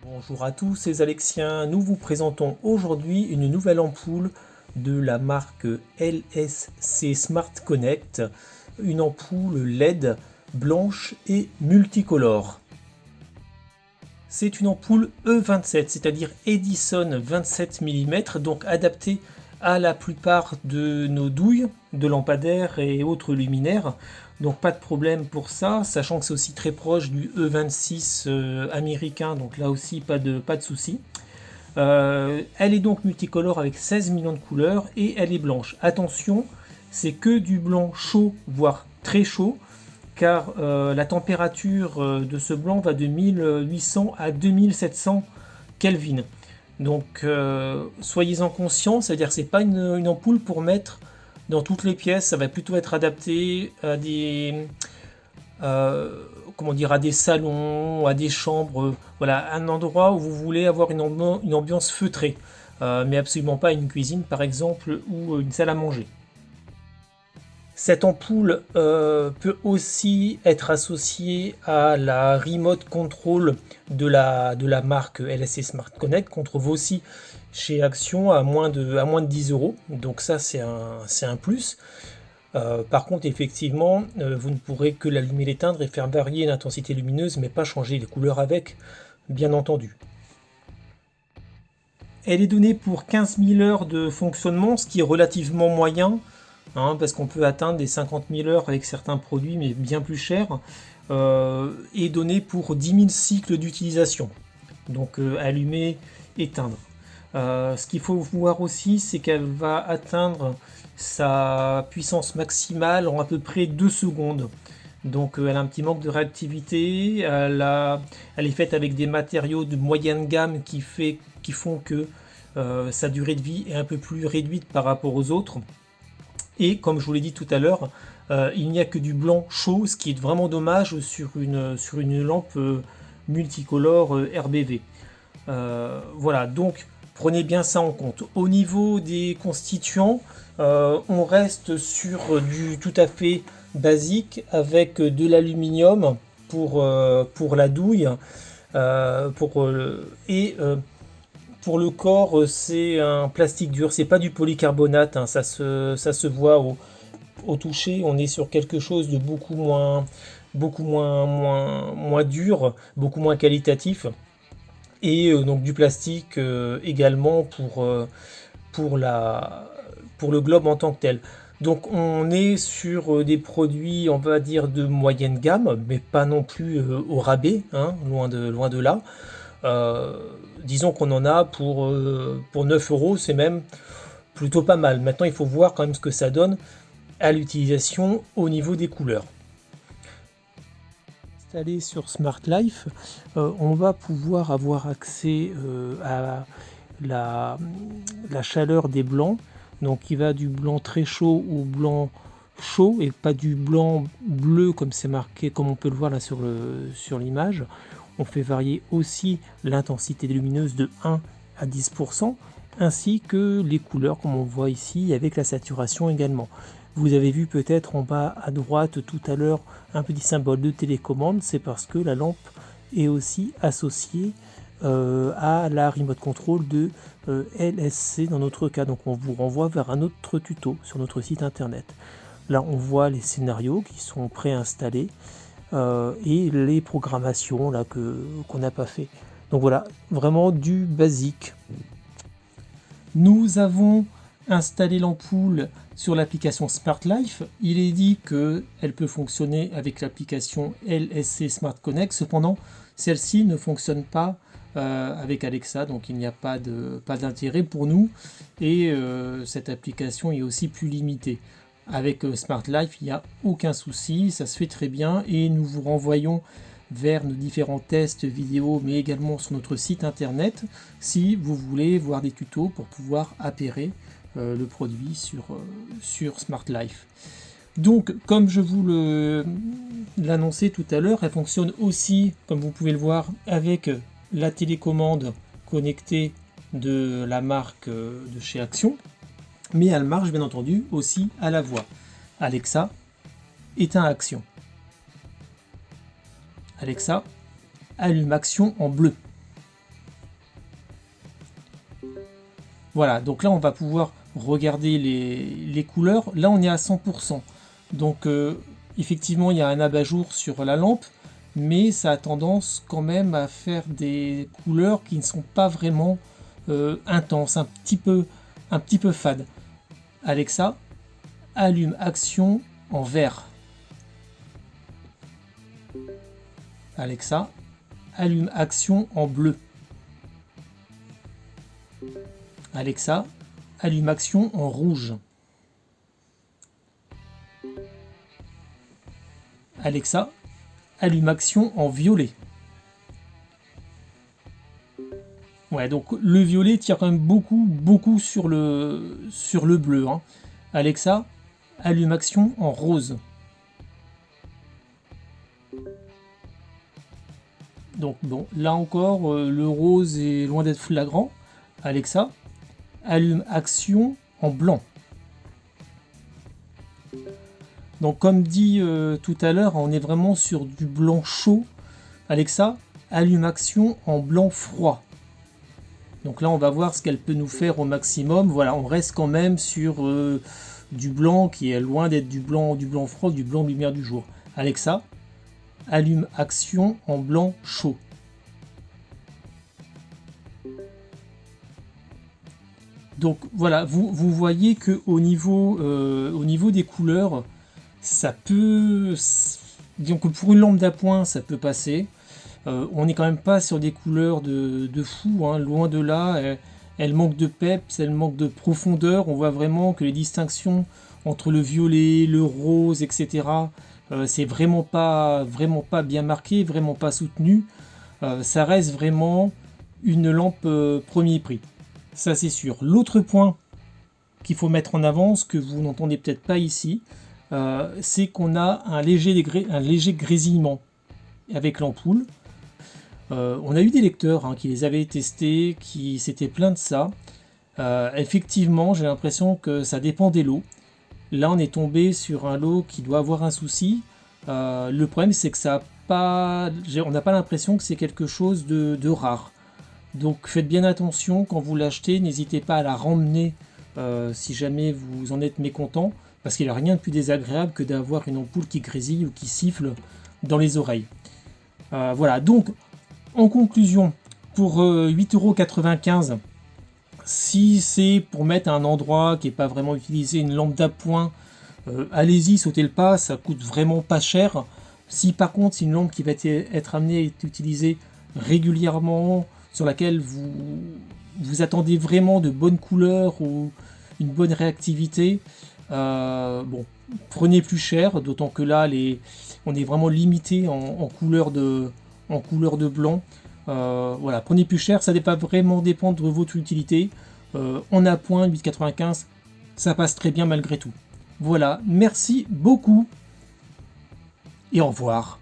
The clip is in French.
Bonjour à tous, c'est Alexiens. Nous vous présentons aujourd'hui une nouvelle ampoule de la marque LSC Smart Connect, une ampoule LED blanche et multicolore. C'est une ampoule E27, c'est-à-dire Edison 27 mm, donc adaptée à la plupart de nos douilles, de lampadaires et autres luminaires. Donc pas de problème pour ça, sachant que c'est aussi très proche du E26 américain, donc là aussi pas de souci. Elle est donc multicolore avec 16 millions de couleurs et elle est blanche. Attention, c'est que du blanc chaud, voire très chaud, car la température de ce blanc va de 1800 à 2700 Kelvin. Donc soyez-en conscients, c'est-à-dire que c'est pas une ampoule pour mettre dans toutes les pièces, ça va plutôt être adapté à des à des salons, à des chambres, voilà, un endroit où vous voulez avoir une ambiance feutrée, mais absolument pas une cuisine par exemple ou une salle à manger. Cette ampoule peut aussi être associée à la remote control de la marque LSC Smart Connect qu'on trouve aussi chez Action à moins de 10 euros. Donc ça c'est un plus. Par contre effectivement vous ne pourrez que l'allumer et l'éteindre et faire varier l'intensité lumineuse mais pas changer les couleurs avec, bien entendu. Elle est donnée pour 15 000 heures de fonctionnement, ce qui est relativement moyen. Parce qu'on peut atteindre des 50 000 heures avec certains produits, mais bien plus cher, et donné pour 10 000 cycles d'utilisation. Donc allumer, éteindre. Ce qu'il faut voir aussi, c'est qu'elle va atteindre sa puissance maximale en à peu près 2 secondes. Donc elle a un petit manque de réactivité, elle est faite avec des matériaux de moyenne gamme qui font que sa durée de vie est un peu plus réduite par rapport aux autres. Et comme je vous l'ai dit tout à l'heure, il n'y a que du blanc chaud, ce qui est vraiment dommage sur une lampe multicolore RBV. Voilà, donc prenez bien ça en compte. Au niveau des constituants, on reste sur du tout à fait basique avec de l'aluminium pour la douille pour le corps, c'est un plastique dur, c'est pas du polycarbonate, ça se voit au toucher. On est sur quelque chose de moins dur, beaucoup moins qualitatif. Et donc du plastique également pour le globe en tant que tel. Donc on est sur des produits, on va dire, de moyenne gamme, mais pas non plus au rabais, loin de là. Disons qu'on en a pour 9 euros, c'est même plutôt pas mal. Maintenant, il faut voir quand même ce que ça donne à l'utilisation au niveau des couleurs. Installé sur Smart Life, on va pouvoir avoir accès à la chaleur des blancs, donc qui va du blanc très chaud au blanc chaud et pas du blanc bleu comme c'est marqué, comme on peut le voir là sur l'image. On fait varier aussi l'intensité lumineuse de 1 à 10%, ainsi que les couleurs comme on voit ici, avec la saturation également. Vous avez vu peut-être en bas à droite tout à l'heure un petit symbole de télécommande, c'est parce que la lampe est aussi associée à la remote control de LSC dans notre cas. Donc on vous renvoie vers un autre tuto sur notre site internet. Là on voit les scénarios qui sont préinstallés. Et les programmations là qu'on n'a pas fait. Donc voilà, vraiment du basique. Nous avons installé l'ampoule sur l'application Smart Life. Il est dit qu'elle peut fonctionner avec l'application LSC Smart Connect. Cependant, celle-ci ne fonctionne pas avec Alexa, donc il n'y a pas d'intérêt pour nous. Et cette application est aussi plus limitée. Avec Smart Life, il n'y a aucun souci, ça se fait très bien et nous vous renvoyons vers nos différents tests vidéo, mais également sur notre site internet si vous voulez voir des tutos pour pouvoir appairer le produit sur Smart Life. Donc, comme je vous l'annonçais tout à l'heure, elle fonctionne aussi, comme vous pouvez le voir, avec la télécommande connectée de la marque de chez Action. Mais elle marche bien entendu aussi à la voix. Alexa, éteins Action. Alexa, allume Action en bleu. Voilà, donc là on va pouvoir regarder les couleurs. Là on est à 100%. Donc effectivement il y a un abat-jour sur la lampe, mais ça a tendance quand même à faire des couleurs qui ne sont pas vraiment intenses, un petit peu fades. Alexa, allume action en vert. Alexa, allume action en bleu. Alexa, allume action en rouge. Alexa, allume action en violet. Ouais, donc le violet tire quand même beaucoup sur le bleu, hein. Alexa, allume action en rose. Donc bon, là encore, le rose est loin d'être flagrant. Alexa, allume action en blanc. Donc comme dit tout à l'heure, on est vraiment sur du blanc chaud. Alexa, allume action en blanc froid. Donc là on va voir ce qu'elle peut nous faire au maximum. Voilà, on reste quand même sur du blanc qui est loin d'être du blanc froid, du blanc lumière du jour. Alexa, allume action en blanc chaud. Donc voilà, vous voyez que au niveau des couleurs, ça peut, disons que pour une lampe d'appoint, ça peut passer. On n'est quand même pas sur des couleurs de fou, hein, loin de là. Elle manque de peps, elle manque de profondeur. On voit vraiment que les distinctions entre le violet, le rose, etc., c'est vraiment pas bien marqué, vraiment pas soutenu. Ça reste vraiment une lampe premier prix. Ça c'est sûr. L'autre point qu'il faut mettre en avant, ce que vous n'entendez peut-être pas ici, c'est qu'on a un léger grésillement avec l'ampoule. On a eu des lecteurs qui les avaient testés, qui s'étaient plaints de ça. Effectivement, j'ai l'impression que ça dépend des lots. Là, on est tombé sur un lot qui doit avoir un souci. Le problème, c'est que on n'a pas l'impression que c'est quelque chose de rare. Donc faites bien attention quand vous l'achetez, n'hésitez pas à la ramener si jamais vous en êtes mécontent, parce qu'il n'y a rien de plus désagréable que d'avoir une ampoule qui grésille ou qui siffle dans les oreilles. Voilà, donc en conclusion, pour 8,95 €, si c'est pour mettre à un endroit qui n'est pas vraiment utilisé, une lampe d'appoint, allez-y, sautez le pas, ça coûte vraiment pas cher. Si par contre c'est une lampe qui va être amenée à être utilisée régulièrement, sur laquelle vous attendez vraiment de bonnes couleurs ou une bonne réactivité, bon, prenez plus cher, d'autant que là on est vraiment limité en couleur de blanc. Voilà, prenez plus cher, ça va vraiment dépendre de votre utilité. En appoint 8,95 €, ça passe très bien malgré tout. Voilà, merci beaucoup et au revoir.